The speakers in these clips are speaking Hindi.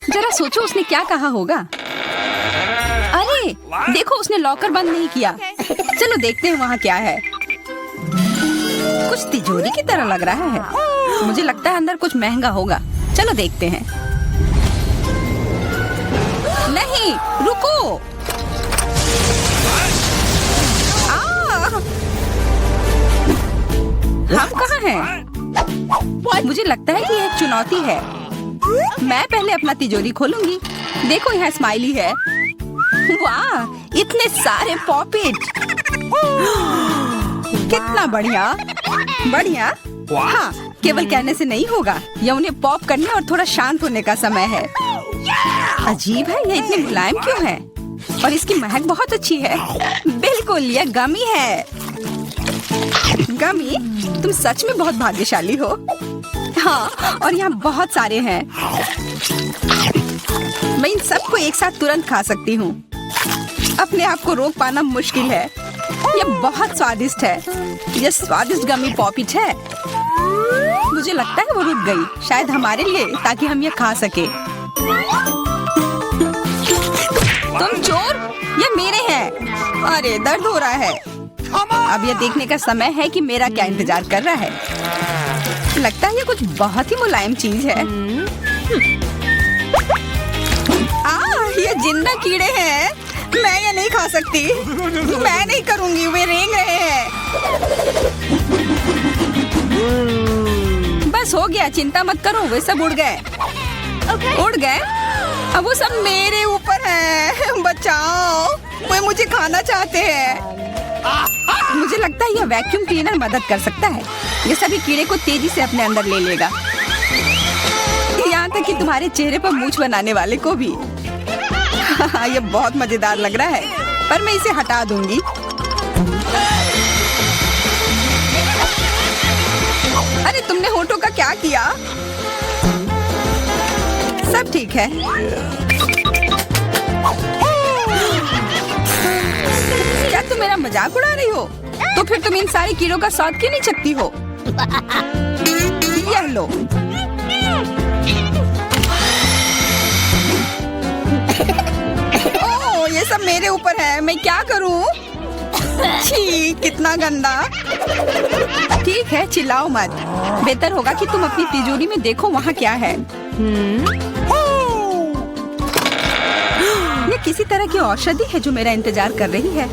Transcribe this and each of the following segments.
जरा सोचो उसने क्या कहा होगा। अरे देखो, उसने लॉकर बंद नहीं किया। चलो देखते हैं वहाँ क्या है। कुछ तिजोरी की तरह लग रहा है। मुझे लगता है अंदर कुछ महंगा होगा। चलो देखते हैं। नहीं, रुको। हम कहाँ हैं? मुझे लगता है कि यह एक चुनौती है। मैं पहले अपना तिजोरी खोलूंगी। देखो, यहाँ स्माइली है। वाह, इतने सारे पॉपिट। कितना बढ़िया। बढ़िया। हाँ, केवल कहने से नहीं होगा। यह उन्हें पॉप करने और थोड़ा शांत होने का समय है। अजीब है, यह इतनी मुलायम क्यों है? और इसकी महक बहुत अच्छी है। बिल्कुल, यह गमी है। गमी, तुम सच में बहुत भाग्यशाली हो। हाँ, और यहाँ बहुत सारे हैं। मैं इन सबको एक साथ तुरंत खा सकती हूँ। अपने आप को रोक पाना मुश्किल है। यह बहुत स्वादिष्ट है। यह स्वादिष्ट गमी पॉपिट है। मुझे लगता है वो रुक गई, शायद हमारे लिए, ताकि हम यह खा सके। तुम चोर, ये मेरे हैं। अरे दर्द हो रहा है। अब यह देखने का समय है कि मेरा क्या इंतजार कर रहा है। लगता है ये कुछ बहुत ही मुलायम चीज है। ये जिंदा कीड़े हैं। मैं ये नहीं खा सकती। मैं नहीं करूंगी, वे रेंग रहे हैं। बस हो गया, चिंता मत करो, वे सब उड़ गए। उड़ गए? अब वो सब मेरे ऊपर है। बचाओ, वे मुझे खाना चाहते हैं। मुझे लगता है यह वैक्यूम क्लीनर मदद कर सकता है। ये सभी कीड़े को तेजी से अपने अंदर ले लेगा, यहाँ तक कि तुम्हारे चेहरे पर मूंछ बनाने वाले को भी। ये बहुत मजेदार लग रहा है, पर मैं इसे हटा दूंगी। अरे तुमने होठों का क्या किया? सब ठीक है। क्या तुम मेरा मजाक उड़ा रही हो? तो फिर तुम इन सारे कीड़ों का स्वाद क्यों नहीं चखती हो? यह लो। ओह, ये सब मेरे ऊपर है। मैं क्या करूं? छी, कितना गंदा। ठीक है, चिल्लाओ मत। बेहतर होगा कि तुम अपनी तिजोरी में देखो वहाँ क्या है। ये किसी तरह की औषधि है जो मेरा इंतजार कर रही है।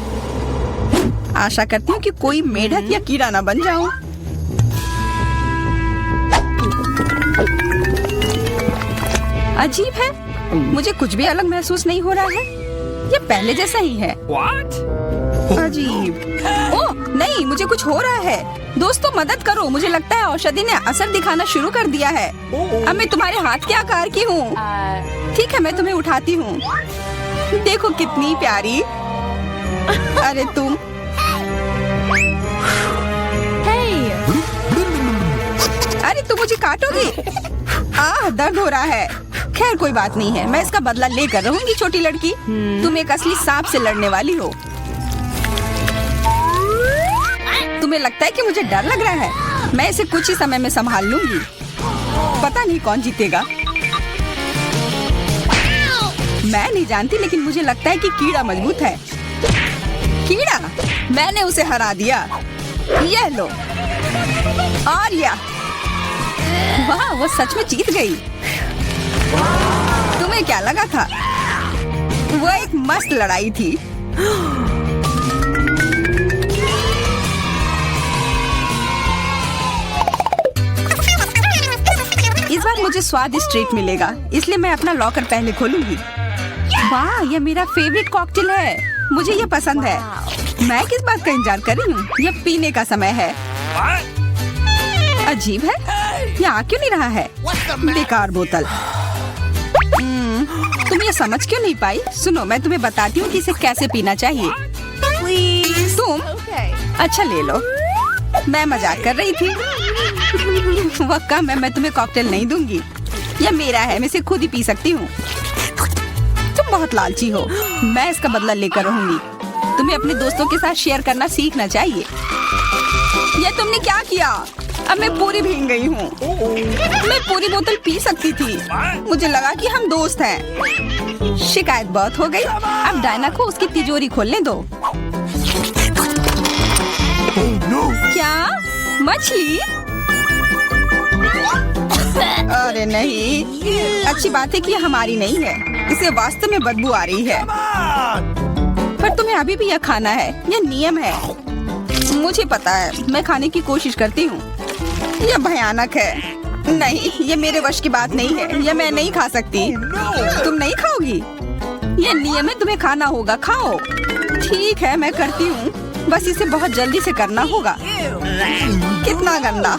आशा करती हूँ कि कोई मेढक या कीड़ा ना बन जाऊं। अजीब है, मुझे कुछ भी अलग महसूस नहीं हो रहा है। ये पहले जैसा ही है। अजीब। ओह नहीं, मुझे कुछ हो रहा है। दोस्तों मदद करो, मुझे लगता है औषधि ने असर दिखाना शुरू कर दिया है। अब मैं तुम्हारे हाथ के आकार की हूँ। ठीक है, मैं तुम्हें उठाती हूँ। देखो कितनी प्यारी। अरे तुम। अरे तुम मुझे काटोगी? दर्द हो रहा है। खैर कोई बात नहीं है, मैं इसका बदला लेकर रहूंगी। छोटी लड़की, तुम एक असली सांप से लड़ने वाली हो। तुम्हें लगता है कि मुझे डर लग रहा है? मैं इसे कुछ ही समय में संभाल लूंगी। पता नहीं कौन जीतेगा। मैं नहीं जानती, लेकिन मुझे लगता है कि कीड़ा मजबूत है। कीड़ा, मैंने उसे हरा दिया। यह लो। और यह, वाह, वो सच में जीत गई। तुम्हें क्या लगा था? वो एक मस्त लड़ाई थी। इस बार मुझे स्वादिष्ट ट्रीट मिलेगा, इसलिए मैं अपना लॉकर पहले खोलूंगी। वाह, यह मेरा फेवरेट कॉकटेल है। मुझे यह पसंद है। मैं किस बात का इंतजार कर रही हूँ? यह पीने का समय है। अजीब है, यह आ क्यों नहीं रहा है? बेकार बोतल। तुम ये समझ क्यों नहीं पाई? सुनो, मैं तुम्हें बताती हूँ कि इसे कैसे पीना चाहिए। तुम अच्छा ले लो। मैं मजाक कर रही थी। वह कम है, मैं तुम्हें कॉकटेल नहीं दूंगी। यह मेरा है, मैं इसे खुद ही पी सकती हूँ। तुम बहुत लालची हो। मैं इसका बदला लेकर रहूंगी। तुम्हें अपने दोस्तों के साथ शेयर करना सीखना चाहिए। यह तुमने क्या किया? अब मैं पूरी भीग गई हूँ। मैं पूरी बोतल पी सकती थी। मुझे लगा कि हम दोस्त हैं। शिकायत बहुत हो गई। अब डायना को उसकी तिजोरी खोलने दो। क्या मछली? अरे नहीं, अच्छी बात है कि ये हमारी नहीं है। इसे वास्तव में बदबू आ रही है। पर तुम्हें अभी भी यह खाना है, यह नियम है। मुझे पता है, मैं खाने की कोशिश करती हूँ। यह भयानक है। नहीं, ये मेरे वश की बात नहीं है। यह मैं नहीं खा सकती। तुम नहीं खाओगी? यह नियम है, तुम्हें खाना होगा। खाओ। ठीक है, मैं करती हूँ। बस इसे बहुत जल्दी से करना होगा। कितना गंदा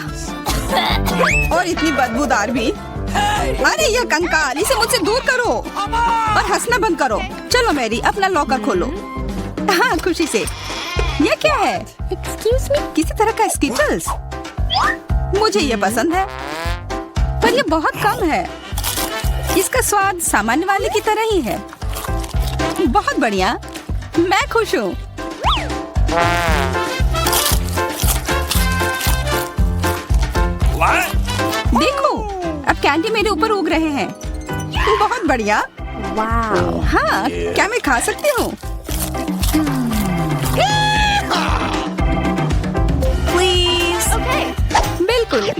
और इतनी बदबूदार भी। अरे यह कंकाल, इसे मुझसे दूर करो और हंसना बंद करो। चलो मैरी, अपना लॉकर खोलो। हाँ, खुशी से। यह क्या है? एक्सक्यूज मी, किसी तरह का स्किटल्स। मुझे ये पसंद है, पर ये बहुत कम है। इसका स्वाद सामान्य वाले की तरह ही है। बहुत बढ़िया, मैं खुश हूँ। देखो, अब कैंडी मेरे ऊपर उग रहे हैं। बहुत बढ़िया। हाँ, क्या मैं खा सकती हूँ? बिल्कुल।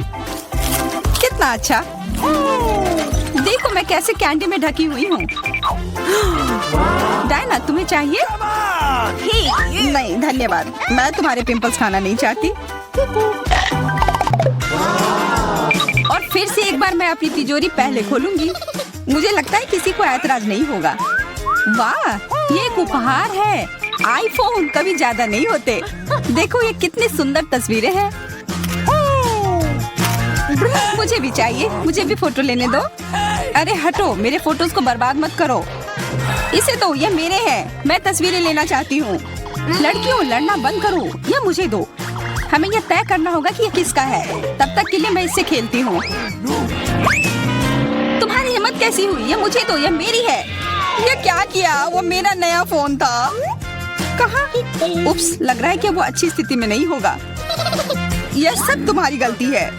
कितना अच्छा। देखो मैं कैसे कैंडी में ढकी हुई हूँ। डायना, तुम्हें चाहिए? नहीं धन्यवाद, मैं तुम्हारे पिंपल्स खाना नहीं चाहती। और फिर से एक बार मैं अपनी तिजोरी पहले खोलूंगी। मुझे लगता है किसी को ऐतराज नहीं होगा। वाह, ये एक उपहार है। आईफोन कभी ज्यादा नहीं होते। देखो ये कितनी सुंदर तस्वीरें हैं। मुझे भी चाहिए, मुझे भी फोटो लेने दो। अरे हटो, मेरे फोटोज को बर्बाद मत करो। इसे दो, ये मेरे हैं। मैं तस्वीरें लेना चाहती हूँ। लड़कियों, लड़ना बंद करो, ये मुझे दो। हमें यह तय करना होगा कि यह किसका है। तब तक के लिए मैं इससे खेलती हूँ। तुम्हारी हिम्मत कैसी हुई? ये मुझे दो, यह मेरी है। ये क्या किया? वो मेरा नया फोन था। कहाँ? उप्स, लग रहा है कि वो अच्छी स्थिति में नहीं होगा। यह सब तुम्हारी गलती है।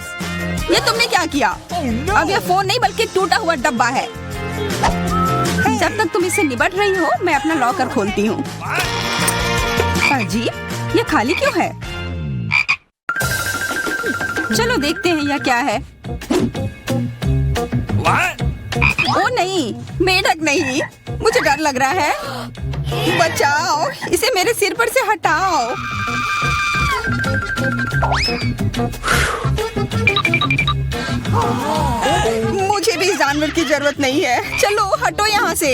ये तुमने क्या किया? अब यह फोन नहीं बल्कि टूटा हुआ डब्बा है। जब तक तुम इससे निपट रही हो, मैं अपना लॉकर खोलती हूँ। अजीब, ये खाली क्यों है? चलो देखते हैं यह क्या है। ओ नहीं, मेढक नहीं। मुझे डर लग रहा है। बचाओ, इसे मेरे सिर पर से हटाओ। मुझे भी जानवर की जरूरत नहीं है। चलो हटो यहाँ से।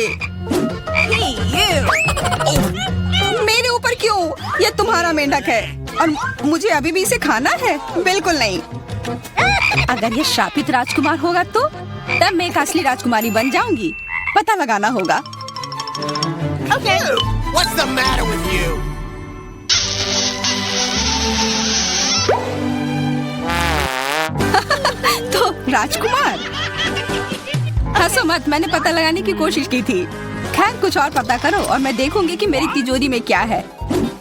मेरे ऊपर क्यों? ये तुम्हारा मेंढक है और मुझे अभी भी इसे खाना है? बिल्कुल नहीं। अगर ये शापित राजकुमार होगा तो तब मैं एक असली राजकुमारी बन जाऊंगी। पता लगाना होगा। Okay. What's the matter with you? तो राजकुमार, हंसो मत, मैंने पता लगाने की कोशिश की थी। खैर कुछ और पता करो और मैं देखूंगी कि मेरी तिजोरी में क्या है।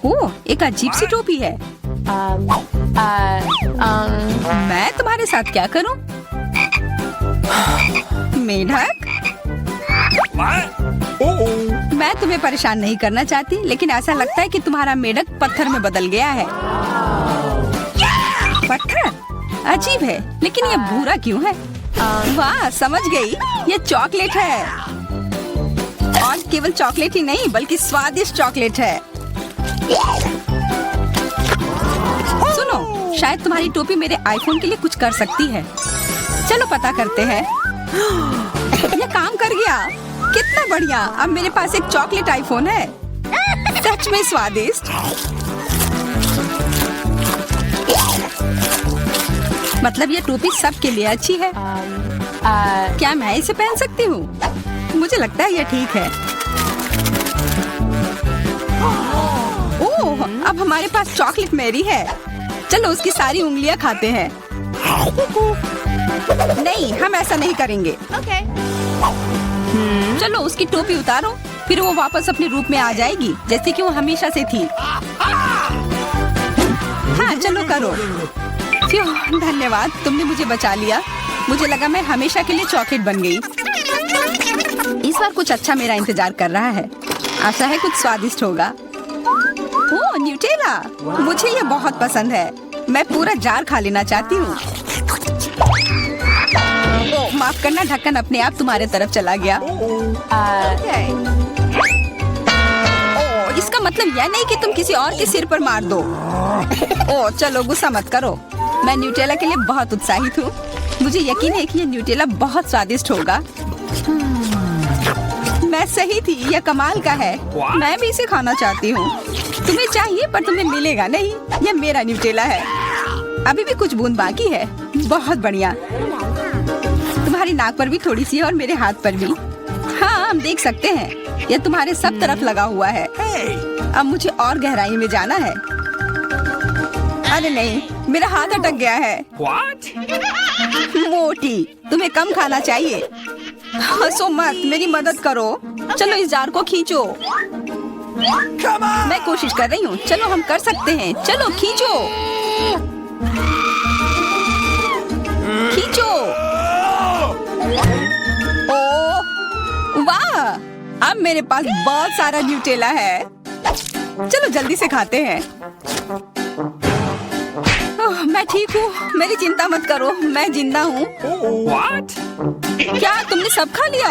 ओह, एक अजीब सी टोपी है। मैं तुम्हारे साथ क्या करूं? मेढक, मैं तुम्हें परेशान नहीं करना चाहती, लेकिन ऐसा लगता है कि तुम्हारा मेढक पत्थर में बदल गया है। पत्थर? अजीब है, लेकिन ये भूरा क्यों है? वाह, समझ गई, ये चॉकलेट है। और केवल चॉकलेट ही नहीं बल्कि स्वादिष्ट चॉकलेट है। सुनो, शायद तुम्हारी टोपी मेरे आईफोन के लिए कुछ कर सकती है। चलो पता करते हैं। ये काम कर गया। कितना बढ़िया, अब मेरे पास एक चॉकलेट आईफोन है। सच में स्वादिष्ट। मतलब ये टोपी सबके लिए अच्छी है। क्या मैं इसे पहन सकती हूँ? मुझे लगता है ये ठीक है। ओह, अब हमारे पास चॉकलेट मैरी है। चलो उसकी सारी उंगलियां खाते हैं। नहीं, हम ऐसा नहीं करेंगे। चलो उसकी टोपी उतारो, फिर वो वापस अपने रूप में आ जाएगी जैसे कि वो हमेशा से थी। हाँ चलो करो। धन्यवाद, तुमने मुझे बचा लिया। मुझे लगा मैं हमेशा के लिए चॉकलेट बन गई। इस बार कुछ अच्छा मेरा इंतजार कर रहा है। आशा है कुछ स्वादिष्ट होगा। ओह, न्यूटेला! मुझे ये बहुत पसंद है। मैं पूरा जार खा लेना चाहती हूँ। ओह, माफ करना, ढक्कन अपने आप तुम्हारे तरफ चला गया। ओह, इसका मतलब यह नहीं कि तुम किसी और के सिर पर मार दो। ओह, चलो गुस्सा मत करो। मैं न्यूटेला के लिए बहुत उत्साहित हूँ। मुझे यकीन है कि ये न्यूटेला बहुत स्वादिष्ट होगा। मैं सही थी, यह कमाल का है। मैं भी इसे खाना चाहती हूँ। तुम्हें चाहिए पर तुम्हें मिलेगा नहीं। यह मेरा न्यूटेला है। अभी भी कुछ बूंद बाकी है। बहुत बढ़िया। तुम्हारी नाक पर भी थोड़ी सी है और मेरे हाथ पर भी। हाँ, हम देख सकते हैं। यह तुम्हारे सब तरफ लगा हुआ है। अब मुझे और गहराई में जाना है। अरे नहीं, मेरा हाथ अटक गया है। मोटी, तुम्हें कम खाना चाहिए। हंसो मत, मेरी मदद करो। चलो इस जार को खींचो। मैं कोशिश कर रही हूँ। चलो हम कर सकते हैं। चलो खींचो, खींचो। ओह वाह, अब मेरे पास बहुत सारा न्यूटेला है। चलो जल्दी से खाते हैं। ओह, मैं ठीक हूँ, मेरी चिंता मत करो, मैं जिंदा हूँ। क्या तुमने सब खा लिया?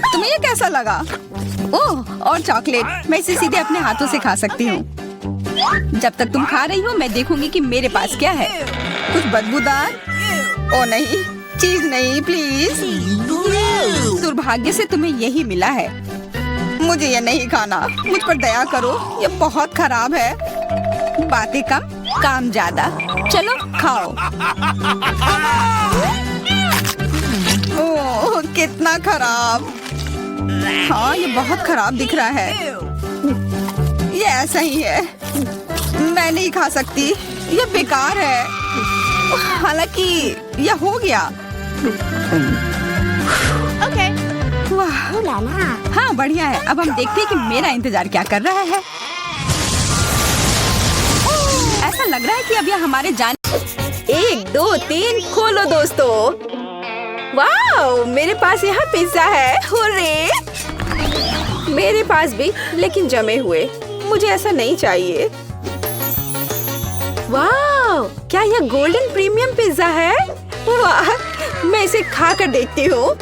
तुम्हें ये कैसा लगा? ओह, और चॉकलेट। मैं इसे सीधे अपने हाथों से खा सकती हूँ। जब तक तुम खा रही हो मैं देखूंगी कि मेरे पास क्या है। कुछ बदबूदार? ओ नहीं, चीज नहीं, प्लीज। दुर्भाग्य से तुम्हें यही मिला है। मुझे ये नहीं खाना। मुझ पर दया करो, ये बहुत खराब है। बातें कम, काम ज्यादा। चलो खाओ। ओह, कितना खराब। हाँ, ये बहुत खराब दिख रहा है। ये ऐसा ही है। मैं नहीं खा सकती, ये बेकार है। हालांकि यह हो गया। वाह, हाँ बढ़िया है। अब हम देखते हैं कि मेरा इंतजार क्या कर रहा है। ऐसा लग रहा है कि अब यह हमारे जान। 1 2 3 खोलो दोस्तों। वाह, मेरे पास यहाँ पिज्जा है। हुर्रे! मेरे पास भी, लेकिन जमे हुए। मुझे ऐसा नहीं चाहिए। वाह, क्या यह गोल्डन प्रीमियम पिज्जा है? वाह, मैं इसे खा कर देखती हूँ।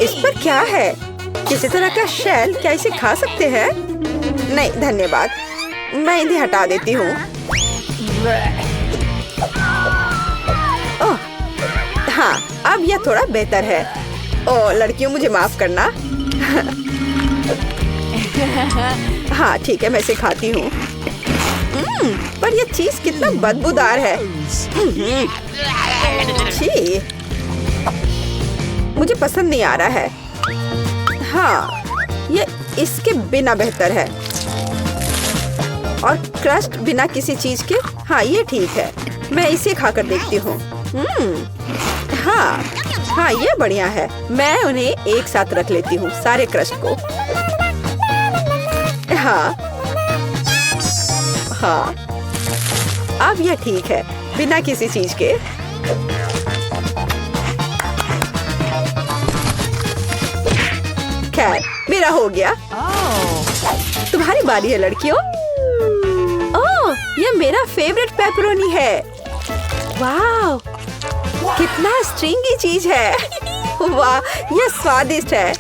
इस पर क्या है? किसी तरह का शेल? क्या इसे खा सकते हैं? नहीं धन्यवाद, मैं इन्हें हटा देती हूँ। ओह, हाँ, अब यह थोड़ा बेहतर है। ओह लड़कियों, मुझे माफ करना। हाँ ठीक है, मैं इसे खाती हूँ। पर यह चीज कितना बदबूदार है। छी, मुझे पसंद नहीं आ रहा है। हाँ, ये इसके बिना बेहतर है। और क्रस्ट बिना किसी चीज के। हाँ ये ठीक है, मैं इसे खाकर देखती हूँ। हाँ हाँ, ये बढ़िया है। मैं उन्हें एक साथ रख लेती हूँ, सारे क्रस्ट को। हाँ हाँ, अब यह ठीक है, बिना किसी चीज के। खैर, मेरा हो गया। तुम्हारी बारी है लड़कियों। ओह, यह मेरा फेवरेट पेपरोनी है। वाह, कितना स्ट्रिंगी चीज है। वाह, यह स्वादिष्ट है।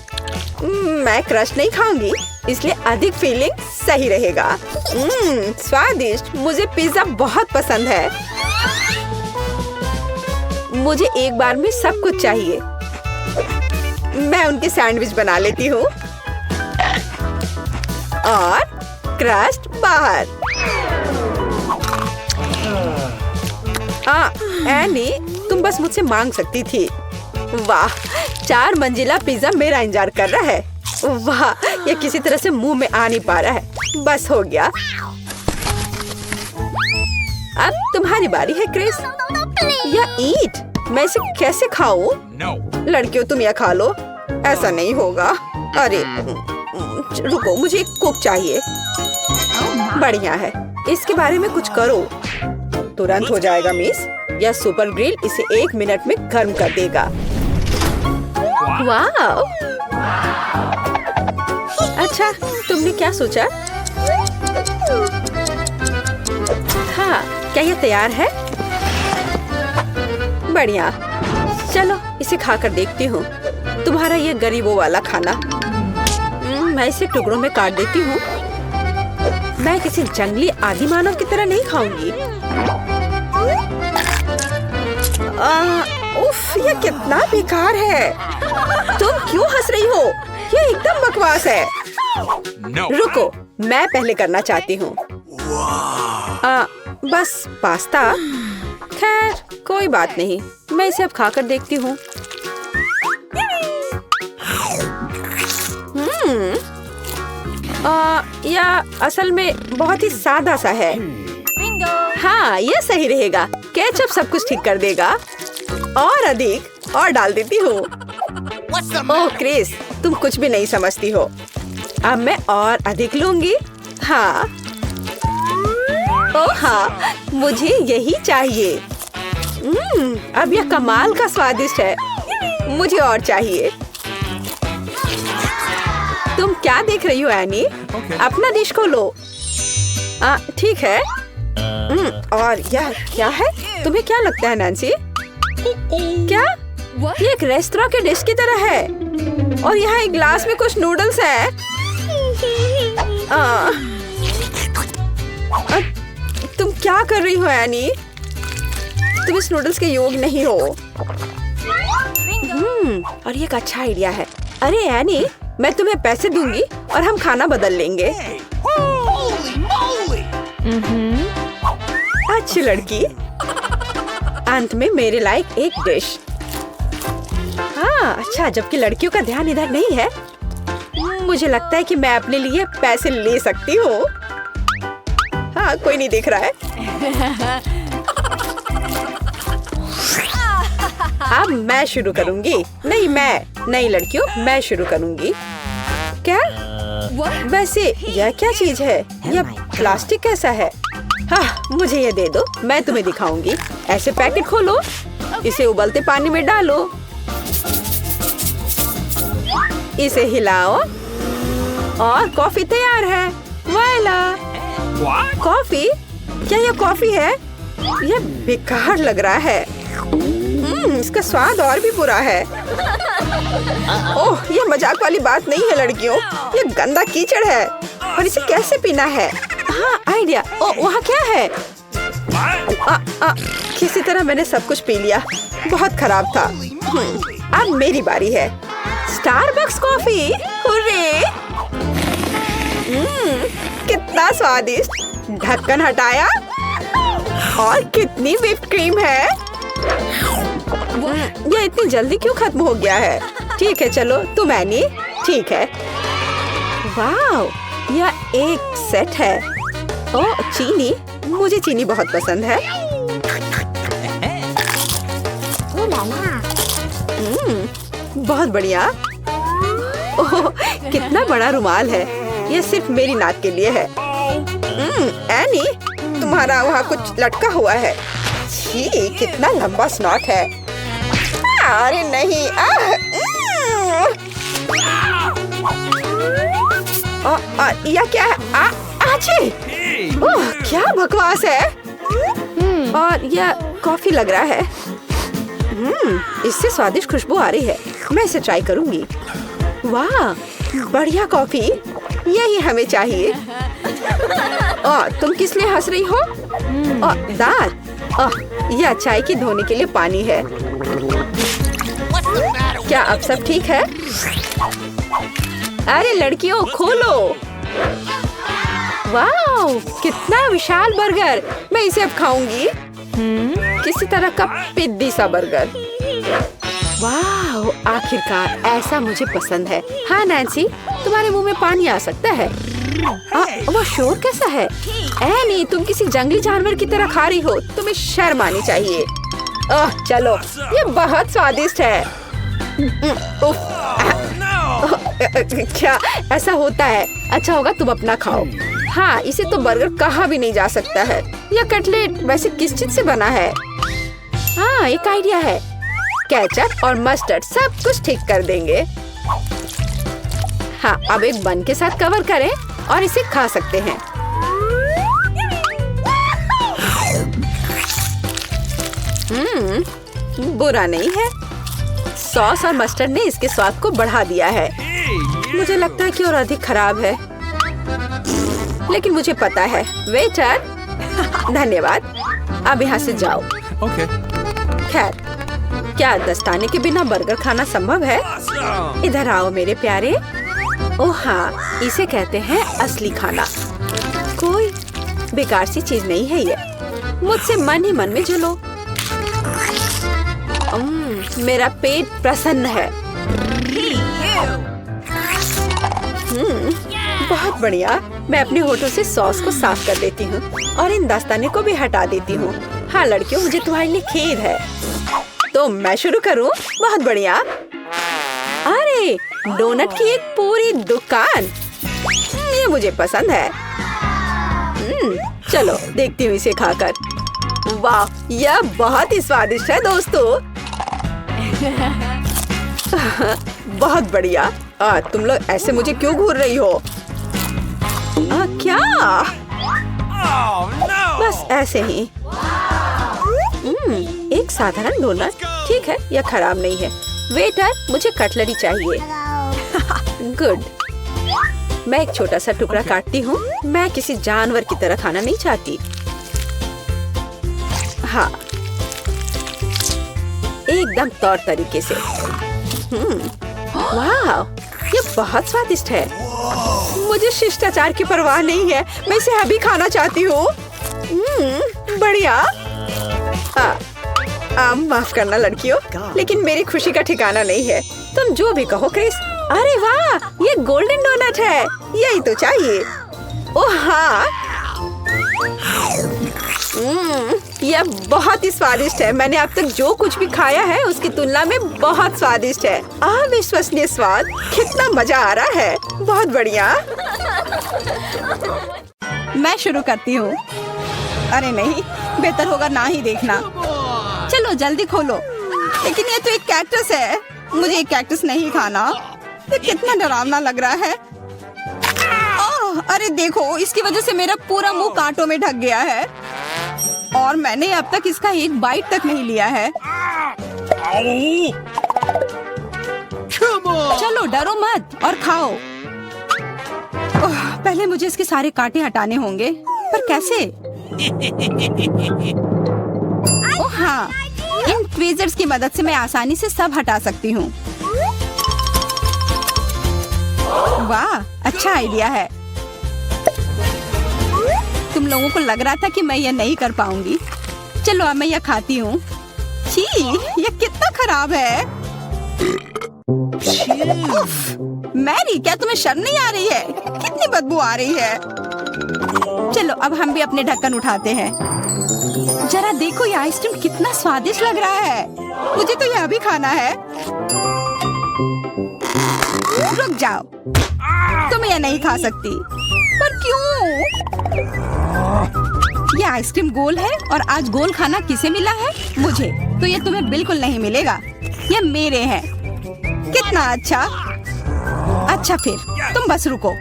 मैं क्रश नहीं खाऊंगी, इसलिए अधिक फीलिंग सही रहेगा। स्वादिष्ट। मुझे पिज्जा बहुत पसंद है। मुझे एक बार में सब कुछ चाहिए। मैं उनके सैंडविच बना लेती हूँ और क्रस्ट बाहर। एनी, तुम बस मुझसे मांग सकती थी। वाह, 4 मंजिला पिज्जा मेरा इंतजार कर रहा है। वाह, ये किसी तरह से मुंह में आ नहीं पा रहा है। बस हो गया। अब तुम्हारी बारी है क्रिस। या ईट, मैं इसे कैसे खाऊं? लड़कियों तुम यह खा लो। ऐसा नहीं होगा। अरे रुको, मुझे एक कुक चाहिए। बढ़िया है, इसके बारे में कुछ करो। तुरंत हो जाएगा मिस। यह सुपर ग्रिल इसे 1 मिनट में गर्म कर देगा। वाह! अच्छा, तुमने क्या सोचा? हाँ, क्या यह तैयार है? बढ़िया। चलो इसे खाकर देखती हूँ। तुम्हारा ये गरीबों वाला खाना। मैं इसे टुकड़ों में काट देती हूँ। मैं किसी जंगली आदि मानव की तरह नहीं खाऊंगी। उफ, ये कितना बेकार है। तुम क्यों हंस रही हो? ये एकदम बकवास है। No. रुको, मैं पहले करना चाहती हूँ। बस पास्ता। खैर कोई बात नहीं, मैं इसे अब खाकर देखती हूँ। यह असल में बहुत ही सादा सा है। हाँ, ये सही रहेगा। केचप सब कुछ ठीक कर देगा। और अधिक और डाल देती हूँ। What's the oh matter? Chris, तुम कुछ भी नहीं समझती हो। अब मैं और अधिक लूंगी। हाँ, ओह हाँ, मुझे यही चाहिए। अब यह कमाल का स्वादिष्ट है। मुझे और चाहिए। तुम क्या देख रही हो एनी? अपना डिश खोलो। ठीक है। और यह क्या है? तुम्हें क्या लगता है नैन्सी? क्या? ये एक रेस्टोरेंट के डिश की तरह है। और यहाँ एक ग्लास में कुछ नूडल्स है। तुम क्या कर रही हो एनी? तुम इस नूडल्स के योग्य नहीं हो। और ये एक अच्छा आइडिया है। अरे एनी, मैं तुम्हें पैसे दूंगी और हम खाना बदल लेंगे। Holy moly! अच्छी लड़की। अंत में मेरे लायक एक डिश। हाँ, अच्छा, जबकि लड़कियों का ध्यान इधर नहीं है। मुझे लगता है कि मैं अपने लिए पैसे ले सकती हूँ। हाँ, कोई नहीं देख रहा है। अब मैं शुरू करूंगी। नहीं लड़कियों, मैं शुरू करूंगी। क्या? वैसे यह क्या चीज है? यह प्लास्टिक कैसा है? हाँ, मुझे ये दे दो, मैं तुम्हें दिखाऊंगी। ऐसे पैकेट खोलो, इसे उबलते पानी में डालो, इसे हिलाओ और कॉफी तैयार है। वाला! कॉफी? क्या यह कॉफी है? यह बेकार लग रहा है। इसका स्वाद और भी बुरा है। ओह, ये मजाक वाली बात नहीं है लड़कियों। ये गंदा कीचड़ है और इसे कैसे पीना है? हाँ, आइडिया। ओह, वहाँ क्या है? किसी तरह मैंने सब कुछ पी लिया। बहुत खराब था। अब मेरी बारी है। Starbucks coffee. हुर्रे! कितना स्वादिष्ट। ढक्कन हटाया और कितनी व्हिप्ड क्रीम है। ये इतनी जल्दी क्यों खत्म हो गया है? ठीक है, चलो तुम एनी। ठीक है। वाव, यह एक सेट है। ओह, चीनी। मुझे चीनी बहुत पसंद है। बहुत बढ़िया। ओह, कितना बड़ा रुमाल है। यह सिर्फ मेरी नाक के लिए है। एनी, तुम्हारा वहाँ कुछ लटका हुआ है। छी, कितना लंबा स्नॉट है। अरे नहीं। यह क्या है? ओह, क्या बकवास है। और यह कॉफी लग रहा है। इससे स्वादिष्ट खुशबू आ रही है। मैं इसे ट्राई करूंगी। वाह, बढ़िया कॉफी। यही हमें चाहिए। तुम किस लिए हंस रही हो? दांत। यह चाय की धोने के लिए पानी है। क्या अब सब ठीक है? अरे लड़कियों, खोलो। वाह, कितना विशाल बर्गर। मैं इसे अब खाऊंगी। किसी तरह का पिद्दी सा बर्गर। वाह, आखिरकार ऐसा मुझे पसंद है। हाँ नैन्सी, तुम्हारे मुंह में पानी आ सकता है। वो शोर कैसा है? नहीं, तुम किसी जंगली जानवर की तरह खा रही हो। तुम्हें शर्म आनी चाहिए। चलो, ये बहुत स्वादिष्ट है। क्या ऐसा होता है? अच्छा होगा तुम अपना खाओ। हाँ, इसे तो बर्गर कहा भी नहीं जा सकता है। यह कटलेट वैसे किस चीज से बना है? हाँ, एक आइडिया है। केचप और मस्टर्ड सब कुछ ठीक कर देंगे। हाँ, अब एक बन के साथ कवर करें और इसे खा सकते हैं। बुरा नहीं है। सॉस और मस्टर्ड ने इसके स्वाद को बढ़ा दिया है। मुझे लगता है कि और अधिक खराब है, लेकिन मुझे पता है। वेटर, धन्यवाद। अब यहाँ से जाओ। Okay. खैर, क्या दस्ताने के बिना बर्गर खाना संभव है? इधर आओ मेरे प्यारे। ओह हाँ, इसे कहते हैं असली खाना। कोई बेकार सी चीज नहीं है ये। मुझसे मन ही मन में जलो। मेरा पेट प्रसन्न है। बहुत बढ़िया। मैं अपने होठों से सॉस को साफ कर देती हूँ और इन दस्ताने को भी हटा देती हूँ। हाँ लड़कियों, मुझे तुम्हारे लिए खेद है। तो मैं शुरू करूँ? बहुत बढ़िया। अरे, डोनट की एक पूरी दुकान। ये मुझे पसंद है। चलो देखती हूँ इसे खाकर। वाह, यह बहुत ही स्वादिष्ट है दोस्तों। बहुत बढ़िया। तुम लोग ऐसे मुझे क्यों घूर रही हो? क्या? Oh no! बस ऐसे ही। एक साधारण डोनट। ठीक है, यह खराब नहीं है। वेटर, मुझे कटलरी चाहिए। गुड। मैं एक छोटा सा टुकड़ा काटती हूँ। मैं किसी जानवर की तरह खाना नहीं चाहती। हाँ, एकदम तौर तरीके से। वाह, ये बहुत स्वादिष्ट है। मुझे शिष्टाचार की परवाह नहीं है। मैं इसे अभी खाना चाहती हूँ। बढ़िया। माफ करना लड़कियों, लेकिन मेरी खुशी का ठिकाना नहीं है। तुम जो भी कहो क्रिस। अरे वाह, ये गोल्डन डोनट है। यही तो चाहिए। ओह हाँ, यह बहुत ही स्वादिष्ट है। मैंने अब तक जो कुछ भी खाया है उसकी तुलना में बहुत स्वादिष्ट है। अविश्वसनीय स्वाद। कितना मजा आ रहा है। बहुत बढ़िया। मैं शुरू करती हूँ। अरे नहीं, बेहतर होगा ना ही देखना। चलो जल्दी खोलो। लेकिन ये तो एक कैक्टस है। मुझे एक कैक्टस नहीं खाना। ये कितना डरावना लग रहा है। अरे देखो, इसकी वजह से मेरा पूरा मुंह कांटों में ढक गया है और मैंने अब तक इसका एक बाइट तक नहीं लिया है। Come on! चलो डरो मत और खाओ। पहले मुझे इसके सारे कांटे हटाने होंगे, पर कैसे? ओह हाँ, इन ट्वीजर्स की मदद से मैं आसानी से सब हटा सकती हूँ। वाह, अच्छा आइडिया है। तुम लोगों को लग रहा था कि मैं यह नहीं कर पाऊंगी। चलो अब मैं यह खाती हूँ। छी, यह कितना खराब है। मैरी, क्या तुम्हें शर्म नहीं आ रही है? कितनी बदबू आ रही है। चलो अब हम भी अपने ढक्कन उठाते हैं। जरा देखो, ये आइसक्रीम कितना स्वादिष्ट लग रहा है। मुझे तो यह भी खाना है। रुक जाओ, तुम यह नहीं खा सकती। पर क्यों? ये आइसक्रीम गोल है और आज गोल खाना किसे मिला है? मुझे। तो ये तुम्हें बिल्कुल नहीं मिलेगा। ये मेरे हैं। कितना अच्छा। अच्छा फिर तुम बस रुको।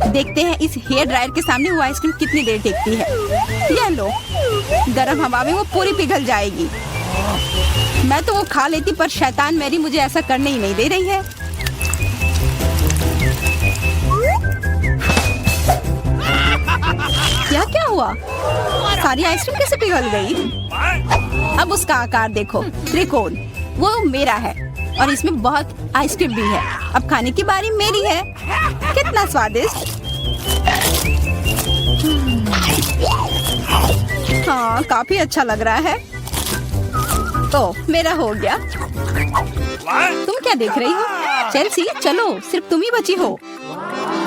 देखते हैं इस हेयर ड्रायर के सामने वो आइसक्रीम कितनी देर टिकती है। ये लो, गर्म हवा में वो पूरी पिघल जाएगी। मैं तो वो खा लेती, पर शैतान मैरी मुझे ऐसा करने ही नहीं दे रही है। क्या हुआ? सारी आइसक्रीम कैसे पिघल गई? अब उसका आकार देखो, त्रिकोण। वो मेरा है और इसमें बहुत आइसक्रीम भी है। अब खाने की बारी मेरी है। कितना स्वादिष्ट। हाँ, काफी अच्छा लग रहा है। तो मेरा हो गया। तुम क्या देख रही हो? चेल्सी, चलो, सिर्फ तुम ही बची हो।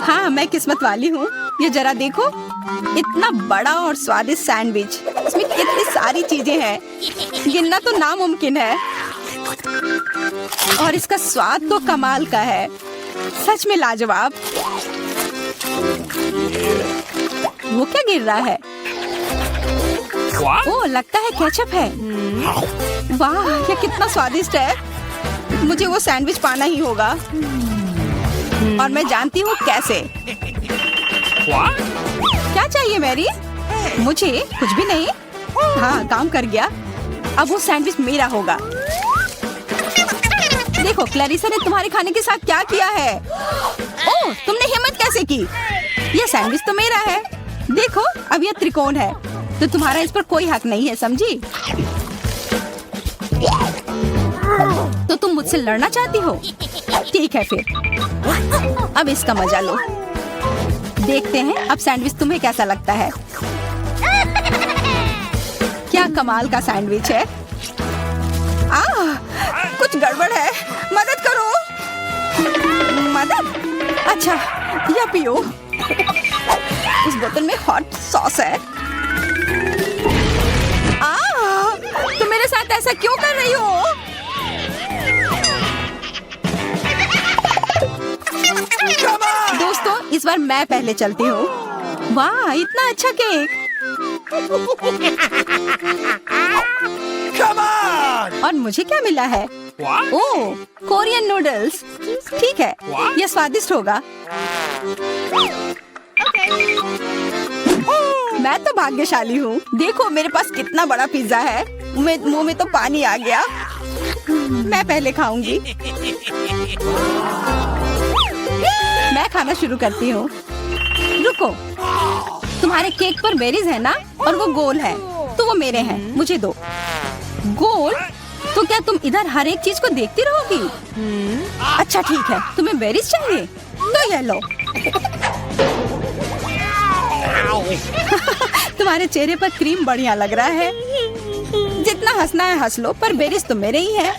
हाँ, मैं किस्मत वाली हूँ। ये जरा देखो, इतना बड़ा और स्वादिष्ट सैंडविच। इसमें कितनी सारी चीजें हैं, गिनना तो नामुमकिन है। और इसका स्वाद तो कमाल का है। सच में लाजवाब। वो क्या गिर रहा है? ओह, लगता है केचप है। वाह, ये कितना स्वादिष्ट है। मुझे वो सैंडविच पाना ही होगा और मैं जानती हूँ कैसे। क्या चाहिए मैरी? मुझे कुछ भी नहीं। हाँ, काम कर गया। अब वो सैंडविच मेरा होगा। देखो, क्लैरिसा ने तुम्हारे खाने के साथ क्या किया है। ओह, तुमने हिम्मत कैसे की? ये सैंडविच तो मेरा है। देखो, अब ये त्रिकोण है तो तुम्हारा इस पर कोई हक नहीं है, समझी? तो तुम मुझसे लड़ना चाहती हो? ठीक है फिर, अब इसका मजा लो। देखते हैं अब सैंडविच तुम्हें कैसा लगता है। क्या कमाल का सैंडविच है। कुछ गड़बड़ है, मदद करो। मदद? अच्छा, या पियो। इस बोतल में हॉट सॉस है। तुम मेरे साथ ऐसा क्यों कर रही हो? दोस्तों, इस बार मैं पहले चलती हूँ। वाह, इतना अच्छा केक। Come on! और मुझे क्या मिला है? ओह, कोरियन नूडल्स। ठीक है, ये स्वादिष्ट होगा। मैं तो भाग्यशाली हूँ। देखो, मेरे पास कितना बड़ा पिज्जा है। मुंह में तो पानी आ गया। मैं पहले खाऊंगी। मैं खाना शुरू करती हूँ। रुको, तुम्हारे केक पर बेरीज है ना, और वो गोल है, तो वो मेरे हैं। मुझे दो। गोल? तो क्या तुम इधर हर एक चीज को देखती रहोगी? अच्छा ठीक है, तुम्हें बेरीज चाहिए तो ये लो। तुम्हारे चेहरे पर क्रीम बढ़िया लग रहा है। जितना हंसना है हंस लो, पर बेरीज तो मेरे ही है।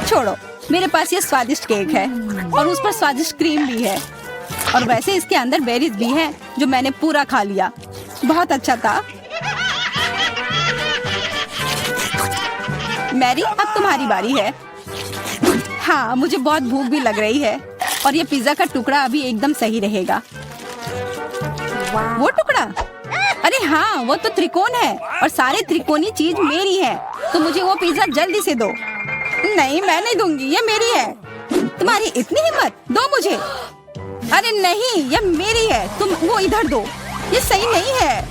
छोड़ो, मेरे पास ये स्वादिष्ट केक है और उस पर स्वादिष्ट क्रीम भी है, और वैसे इसके अंदर बेरीज भी है जो मैंने पूरा खा लिया। बहुत अच्छा था। मैरी, अब तुम्हारी बारी है। हाँ, मुझे बहुत भूख भी लग रही है और ये पिज्जा का टुकड़ा अभी एकदम सही रहेगा। वो टुकड़ा? अरे हाँ, वो तो त्रिकोण है और सारे त्रिकोणी चीज मेरी है, तो मुझे वो पिज्जा जल्दी से दो। नहीं, मैं नहीं दूंगी, ये मेरी है। तुम्हारी इतनी हिम्मत? दो मुझे। अरे नहीं, ये मेरी है, तुम वो इधर दो। ये सही नहीं है।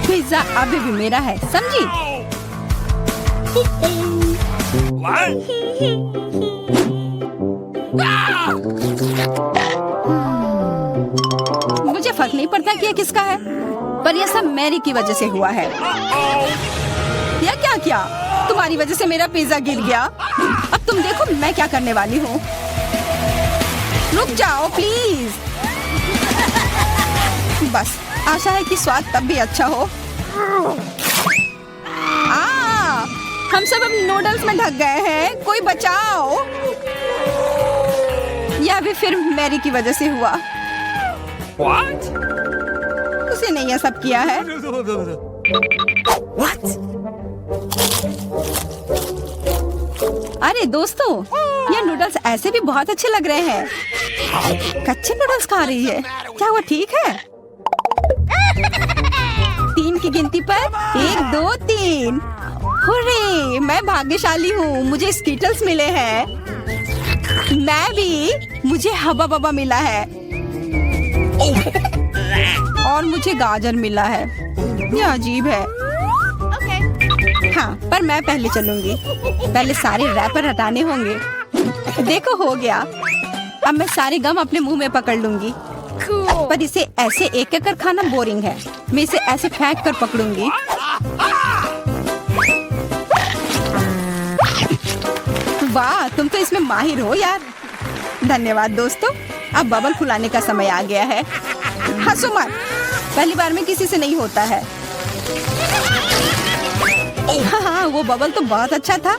पिज्जा अभी भी मेरा है, समझी? मुझे फर्क नहीं पड़ता कि ये किसका है, पर यह सब मैरी की वजह से हुआ है। यह क्या किया? तुम्हारी वजह से मेरा पिज्जा गिर गया। अब तुम देखो मैं क्या करने वाली हूँ। रुक जाओ प्लीज। बस, आशा है कि स्वाद तब भी अच्छा हो। हम सब अब नूडल्स में ढक गए हैं, कोई बचाओ। यह भी फिर मैरी की वजह से हुआ। What? उसे नहीं ये सब किया है। What? अरे दोस्तों, ये नूडल्स ऐसे भी बहुत अच्छे लग रहे हैं। कच्चे नूडल्स खा रही है, क्या वो ठीक है? 3 की गिनती पर 1, 2, 3। हुर्रे, मैं भाग्यशाली हूँ, मुझे स्कीटल्स मिले हैं। मैं भी, मुझे हबा बबा मिला है और मुझे गाजर मिला है। यह अजीब है। हाँ, पर मैं पहले चलूंगी। पहले सारे रैपर हटाने होंगे। देखो, हो गया। अब मैं सारे गम अपने मुंह में पकड़ लूंगी। पर इसे ऐसे एक एक कर खाना बोरिंग है। मैं इसे ऐसे फेंक कर पकड़ूंगी। वाह, तुम तो इसमें माहिर हो यार। धन्यवाद दोस्तों। अब बबल फुलाने का समय आ गया है। हंसो मत, पहली बार में किसी से नहीं होता है। हाँ, वो बबल तो बहुत अच्छा था।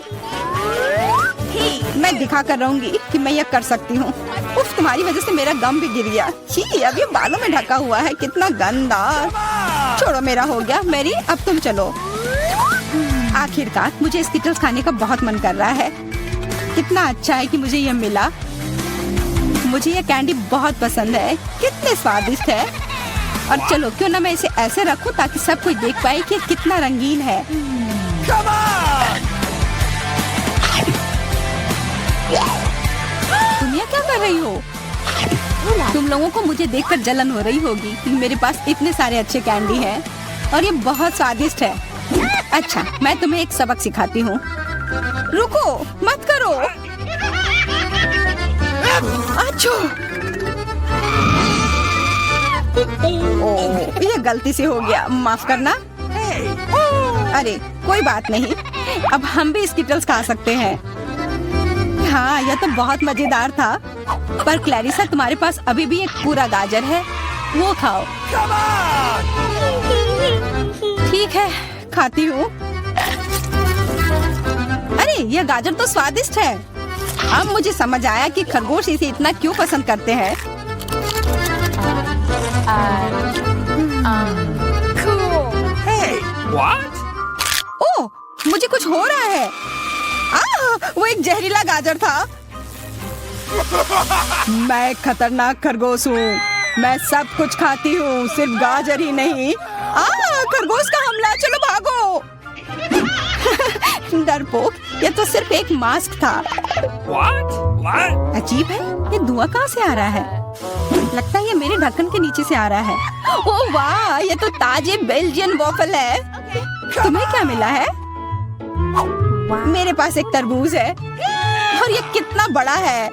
मैं दिखा कर रहूंगी कि मैं यह कर सकती हूँ। उफ, तुम्हारी वजह से मेरा गम भी गिर गया। छी, अब ये बालों में ढका हुआ है, कितना गंदा। छोड़ो, मेरा हो गया। मैरी, अब तुम चलो। आखिरकार मुझे स्किटल्स खाने का बहुत मन कर रहा है। कितना अच्छा है कि मुझे यह मिला। मुझे यह कैंडी बहुत पसंद है। कितने स्वादिष्ट है। और चलो, क्यों ना मैं इसे ऐसे रखूं ताकि सब कोई देख पाए कि कितना रंगीन है। Come on! तुम ये क्या कर रही हो? तुम लोगों को मुझे देखकर जलन हो रही होगी। मेरे पास इतने सारे अच्छे कैंडी हैं और ये बहुत स्वादिष्ट है। अच्छा, मैं तुम्हें एक सबक सिखाती हूँ। रुको, मत करो। अच्छो। ओह, ये गलती से हो गया, माफ करना। अरे कोई बात नहीं, अब हम भी स्किटल्स खा सकते हैं। हाँ, यह तो बहुत मजेदार था। पर क्लैरिसा, तुम्हारे पास अभी भी एक पूरा गाजर है, वो खाओ। Come on! ठीक है, खाती हूँ। अरे यह गाजर तो स्वादिष्ट है। अब मुझे समझ आया कि खरगोश इसे इतना क्यों पसंद करते हैं। Hey, what? ओह, मुझे कुछ हो रहा है। वो एक जहरीला गाजर था। मैं एक खतरनाक खरगोश हूँ। मैं सब कुछ खाती हूँ, सिर्फ गाजर ही नहीं। खरगोश का हमला, चलो भागो। डरपोक, ये तो सिर्फ एक मास्क था। What? What? अजीब है, ये धुआं कहाँ से आ रहा है? लगता है ये मेरे ढक्कन के नीचे से आ रहा है। ओह वाह, ये तो ताजे बेल्जियन वॉफल है। तुम्हें क्या मिला है? मेरे पास एक तरबूज है और ये कितना बड़ा है।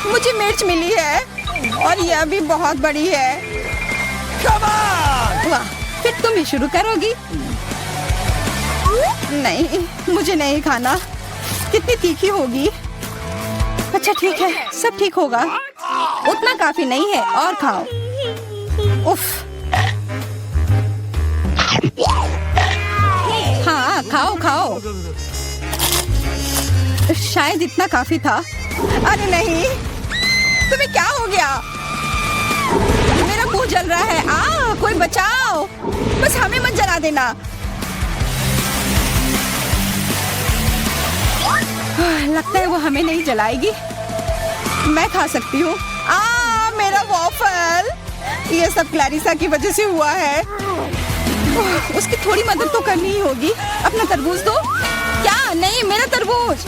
मुझे मिर्च मिली है और यह भी बहुत बड़ी है। Come on! वाह, फिर तुम ही शुरू करोगी? नहीं, मुझे नहीं खाना। कितनी तीखी होगी। अच्छा ठीक है, सब ठीक होगा। उतना काफी नहीं है, और खाओ। उफ। हाँ, खाओ खाओ। शायद इतना काफी था। अरे नहीं, तुम्हें क्या हो गया? मेरा मुंह जल रहा है। कोई बचाओ। बस हमें मत जला देना। लगता है वो हमें नहीं जलाएगी। मैं खा सकती हूँ। मेरा वॉफल। ये सब क्लैरिसा की वजह से हुआ है। उसकी थोड़ी मदद तो करनी ही होगी। अपना तरबूज दो। क्या? नहीं, मेरा तरबूज।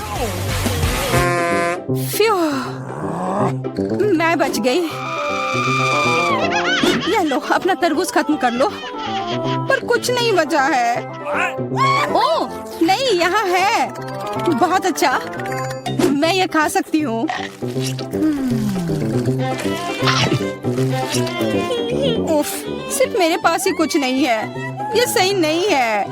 फ्यू, मैं बच गई। ये लो, अपना तरबूज खत्म कर लो। पर कुछ नहीं बचा है। ओह नहीं, यहाँ है। बहुत अच्छा, मैं ये खा सकती हूँ। उफ, सिर्फ मेरे पास ही कुछ नहीं है। ये सही नहीं है।